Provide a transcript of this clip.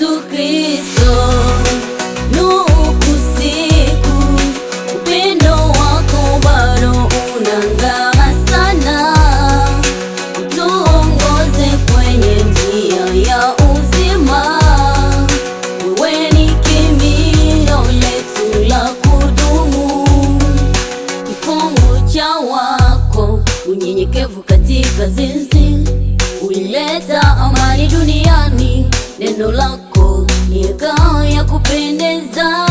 Yesu Kristo. Nuku siku upendo wako bado unang'aa sana, utuongoze kwenye njia ya uzima. Wewe ni kimbilio letu la kudumu, kifungu cha wako unyenyekevu katika zizi. Ulileta amani duniani, neno lako ni ngao ya kupendeza.